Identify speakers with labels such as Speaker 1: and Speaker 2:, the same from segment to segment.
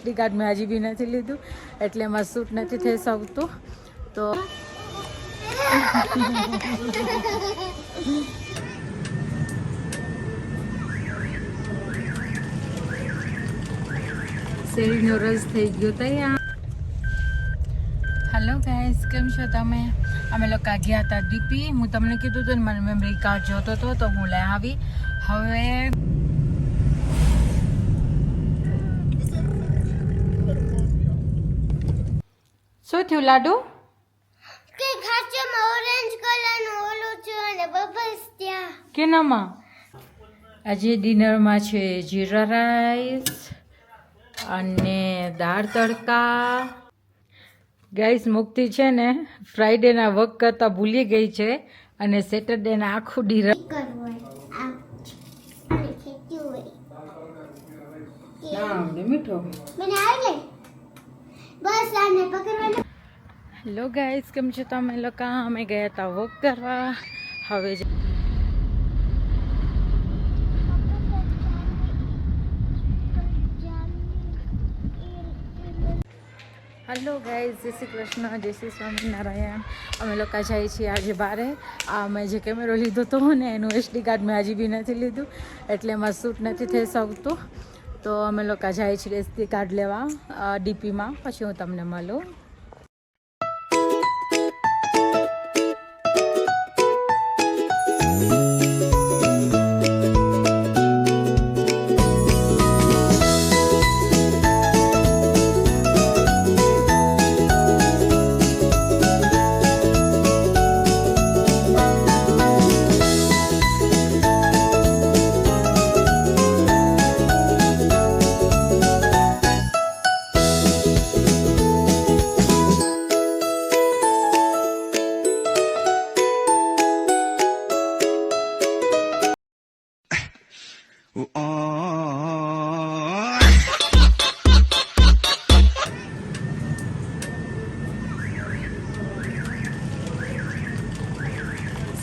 Speaker 1: SD card મેં હજી બી નથી લીધું એટલે એમાં શૂટ નથી થઈ શકતું. તો શેરડીનો રસ થઈ ગયો તૈયાર. હેલો ગાઈસ, કેમ છો તમે? અમે લોકો ગયા હતા ડીપી. હું તમને કીધું હતું ને મને મેમરી કાર્ડ જોતો હતો તો હું લઈ આવી. હવે શું થયું લાડુ?
Speaker 2: કે ખાચામાં ઓરેન્જ કલરનું ઓલું છે અને બબલ્સ ત્યાં.
Speaker 1: કેનામાં? આજે ડિનરમાં છે જીરા રાઈસ અને દાળ તડકા. ગાઈસ, મુક્તિ છે ને ફ્રાઈડેના વર્ક કરતાં ભૂલી ગઈ છે અને સેટરડેના આખું ડી
Speaker 2: કરવું હોય આમ અને ખેંચ્યું હોય
Speaker 1: મીઠો.
Speaker 2: મને આવડે બસ આને પકડવાનું.
Speaker 1: હેલો ગાઈસ, કેમ છો તમે લોકો? અમે ગયા હતા વોક કરવા. હવે હેલો ગાઈસ, જય શ્રી કૃષ્ણ, જય શ્રી સ્વામિનારાયણ. અમે લોકો જઈએ છીએ આજે બારે. આ મેં જે કેમેરો લીધો હતો ને એનું SD કાર્ડ મેં હજી બી નથી લીધું એટલે એમાં શૂટ નથી થઈ શકતું. તો અમે લોકો જઈએ છીએ SD કાર્ડ લેવા ડીપીમાં. પછી હું તમને મળું.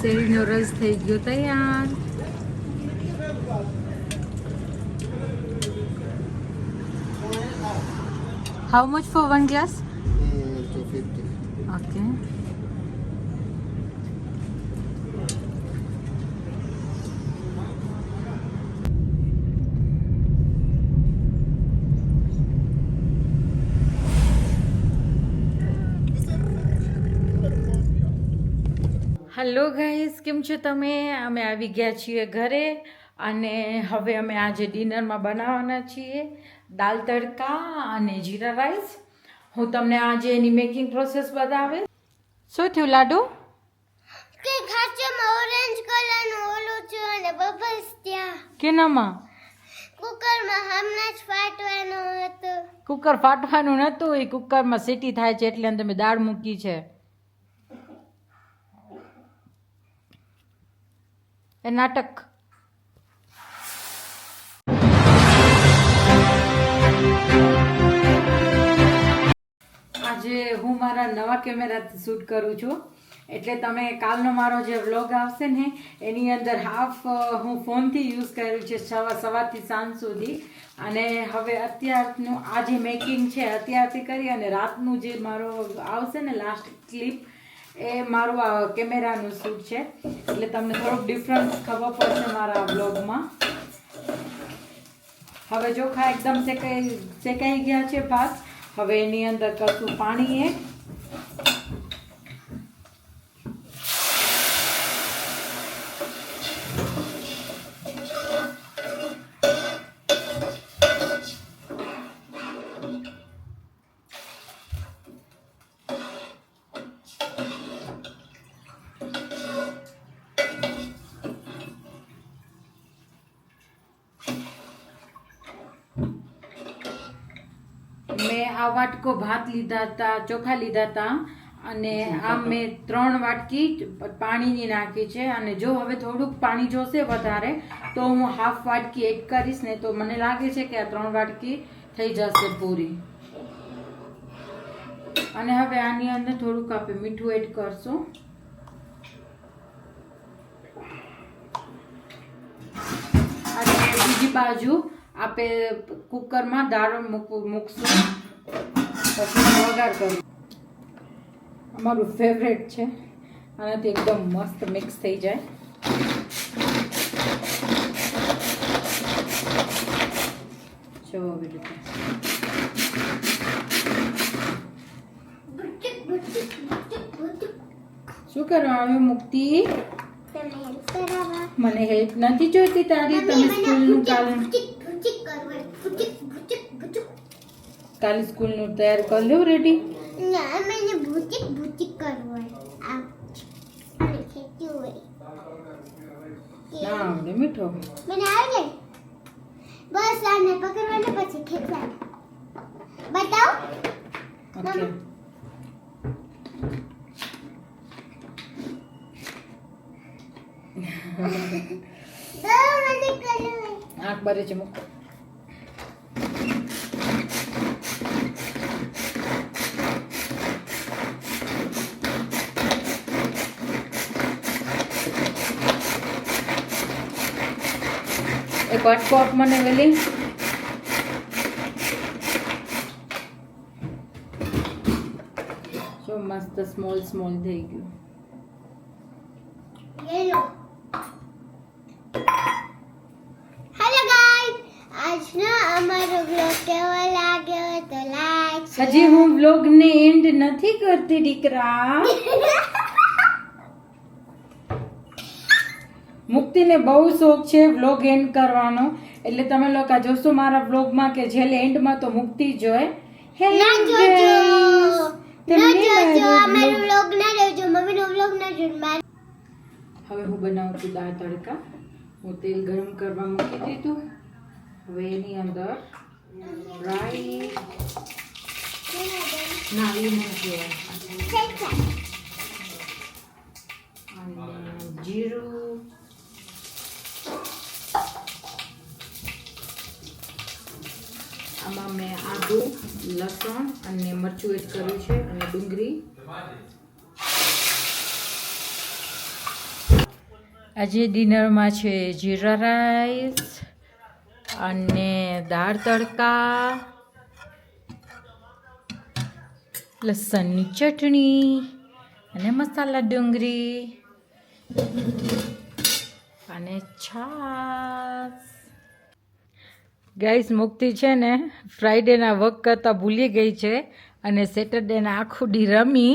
Speaker 1: શેરડીનો રસ થઈ ગયો તૈયાર. How much for one glass?
Speaker 3: 250.
Speaker 1: Okay. Hello guys, કેમ છો તમે? અમે આવી ગયા છીએ ઘરે અને હવે અમે આજે ડિનરમાં બનાવવાના છીએ દાલ તડકા અને જીરા રાઈસ. હું તમને આજે એની મેકિંગ પ્રોસેસ બતાવીશ. શું થયું લાડુ?
Speaker 2: કે ખાચામાં ઓરેન્જ કલરનું ઓલું છે અને બબલ્સ ત્યાં.
Speaker 1: કેનામાં?
Speaker 2: કુકરમાં હમણાં જ ફાટવાનું હતું.
Speaker 1: કુકર ફાટવાનું નહોતું, એ કુકરમાં સીટી થાય છે એટલે તમે દાળ મૂકી છે. એ નાટક. આજે હું મારા નવા કેમેરાથી શૂટ કરું છું એટલે તમે કાલનો મારો જે વ્લોગ આવશે ને એની અંદર હાફ હું ફોનથી યુઝ કર્યું છે સવારથી સાંજ સુધી. અને હવે અત્યારનું આ જે મેકિંગ છે અત્યારથી કરી અને રાતનું જે મારો આવશે ને લાસ્ટ ક્લિપ એ મારું આ કેમેરાનું શૂટ છે એટલે તમને થોડુંક ડિફરન્સ ખબર પડશે મારા બ્લોગમાં. હવે ચોખા એકદમ શેકાઈ ગયા છે ભાત. હવે એની અંદર કરશું પાણી એડ. મેં આ વાટકો ભાત લીધા હતા, ચોખા લીધા હતા અને આ મેં 3 વાટકી પાણીની નાખી છે. અને જો હવે થોડુંક પાણી જોશે વધારે તો હું હાફ વાટકી એડ કરીશ ને તો મને લાગે છે કે આ 3 વાટકી થઈ જશે પૂરી. અને હવે આની અંદર થોડુંક આપણે મીઠું એડ કરશું. અને બીજી બાજુ આપે કુકરમાં દાળ મૂકશું પછી વઘાર કરું. અમારું ફેવરેટ છે, આનાથી એકદમ મસ્ત મિક્સ થઈ જાય. જો આવી રીતે શું કરવાનું મુક્તિ?
Speaker 2: તમને હેલ્પ કરાવવા.
Speaker 1: મને હેલ્પ નથી જોઈતી તારી. તમે સ્કૂલનું કાલે સ્કૂલનું તૈયાર કરી લો રેડી.
Speaker 2: ના મને ભૂચિક કરવું હોય. આ અને ખેંચ્યું હોય.
Speaker 1: ના આવડે મીઠો.
Speaker 2: મને આવડે. બસ આને પકડવાને પછી ખેંચવાનું. બતાવો.
Speaker 1: ઓકે
Speaker 2: મને કર્યું.
Speaker 1: આંખ ભરે છે મૂકો. એક વાટકો આપ મને વેલી. જો મસ્ત સ્મોલ થઈ ગયું.
Speaker 2: હેલો ગાઈસ, આજનો અમારો બ્લોગ કેવો લાગ્યો તો લાઈક
Speaker 1: હજી હું વ્લોગ ને એન્ડ નથી કરતી દીકરા. મુક્તિને બહુ શોખ છે વ્લોગ એન્ડ કરવાનો, એટલે તમે લોકો જોશો મારા વ્લોગમાં કે છેલ્લે એન્ડમાં તો મુક્તિ જોય.
Speaker 2: ના જોજો અમારો બ્લોગ ના જોજો, મમ્મીનો બ્લોગ ના જોજો.
Speaker 1: હવે હું બનાવું છું દાળ તડકા. હું તેલ ગરમ કરવા મૂકી દીધું. હવે એની અંદર રાઈ નાળીને જીરું, આમાં મેં આદુ, લસણ અને મરચું એડ કર્યું છે અને ડુંગળી. આજે ડિનરમાં છે જીરા રાઈસ અને દાળ તડકા, લસણની ચટણી અને મસાલા ડુંગળી અને છાશ. ગાઈસ મુક્તિ છે ને ફ્રાઈડેના વર્ક કરતાં ભૂલી ગઈ છે અને સેટરડેના આખું દી રમી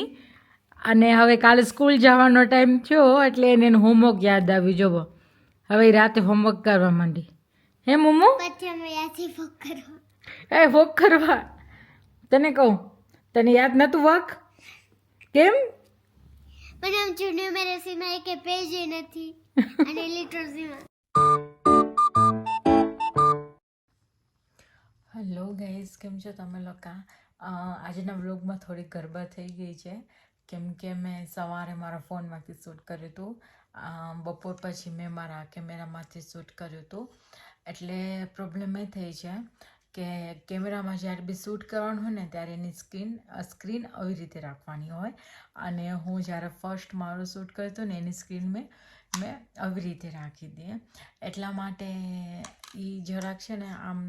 Speaker 1: અને હવે કાલે સ્કૂલ જવાનો ટાઈમ થયો એટલે એને હોમવર્ક યાદ આવી. જોવો હવે રાતે હોમવર્ક કરવા માંડી. હે મમ્મુ?
Speaker 2: પછી અમે યાથી ફોક કરવા.
Speaker 1: એ વર્ક કરવા તને કહું, તને યાદ નહોતું વર્ક? કેમ?
Speaker 2: મને આમ જુનિયર મેરેસીમાં એક પેજ નથી અને લિટરસીમાં.
Speaker 1: હેલો ગાઈઝ, કેમ છો તમે લોકો? આજના વ્લોગમાં થોડી ગરબા થઈ ગઈ છે કેમ કે મેં સવારે મારા ફોનમાંથી શૂટ કર્યું હતું, બપોર પછી મેં મારા કેમેરામાંથી શૂટ કર્યું હતું. એટલે પ્રોબ્લેમ એ થઈ છે કે કેમેરામાં જ્યારે બી શૂટ કરવાનું હોય ને ત્યારે એની સ્ક્રીન આવી રીતે રાખવાની હોય અને હું જ્યારે ફર્સ્ટ મારું શૂટ કર્યું હતું ને એની સ્ક્રીન મેં આવી રીતે રાખી દઈએ. એટલા માટે એ જરાક છે ને આમ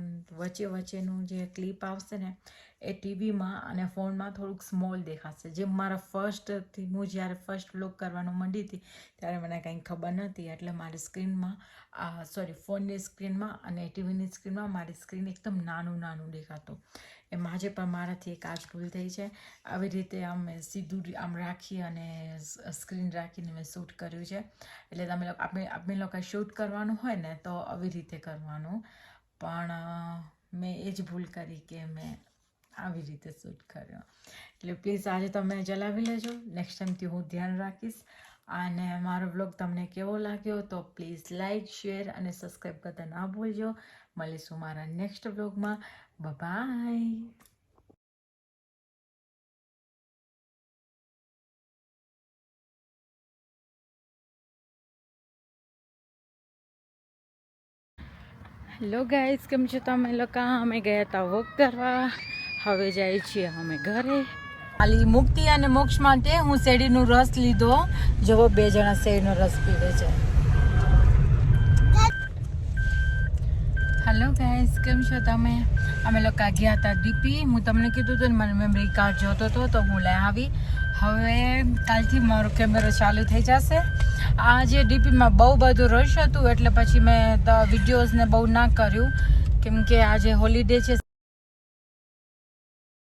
Speaker 1: વચ્ચેનું જે ક્લિપ આવશે ને એ ટીવીમાં અને ફોનમાં થોડુંક સ્મોલ દેખાશે. જેમ મારા ફર્સ્ટથી હું જ્યારે ફર્સ્ટ વ્લોગ કરવાનું માંડી હતી ત્યારે મને કંઈ ખબર નહોતી, એટલે મારી સ્ક્રીનમાં ફોનની સ્ક્રીનમાં અને ટીવીની સ્ક્રીનમાં મારી સ્ક્રીન એકદમ નાનું દેખાતું. એમ આજે પણ મારાથી એક આજ ભૂલ થઈ છે. આવી રીતે આમ સીધું આમ રાખી અને સ્ક્રીન રાખીને મેં શૂટ કર્યું છે. એટલે આપણે લોકો શૂટ કરવાનું હોય ને તો આવી રીતે કરવાનું, પણ મેં એ જ ભૂલ કરી કે મેં આવી રીતે શૂટ કર્યો. એટલે પ્લીઝ આજે તમે ચલાવી લેજો, નેક્સ્ટ ટાઈમથી હું ધ્યાન રાખીશ. અને મારો બ્લોગ તમને કેવો લાગ્યો તો પ્લીઝ લાઇક, શેર અને સબસ્ક્રાઈબ કરતા ના ભૂલજો. મળીશું મારા નેક્સ્ટ બ્લોગમાં. બાય. હેલો ગાઈઝ, કેમ છો તમે લોકો? અમે ગયા હતા વોક કરવા, હવે જાય છીએ અમે ઘરે. ખાલી મુક્તિ અને મોક્ષ માટે હું શેરડીનો રસ લીધો. જો 2 જણા શેરડીનો રસ પીવે છે. હેલો ગાઈસ, કેમ છો તમે? અમે લોકો ગયા હતા ડીપી. હું તમને કીધું હતું ને મને મેમરી કાર્ડ જોતો હતો તો હું લઈ આવી. હવે કાલથી મારો કેમેરો ચાલુ થઈ જશે. આજે ડીપીમાં બહુ બધું રશ હતું એટલે પછી મેં વિડીયોઝને બહુ ના કર્યું કેમ કે આજે હોલિડે છે.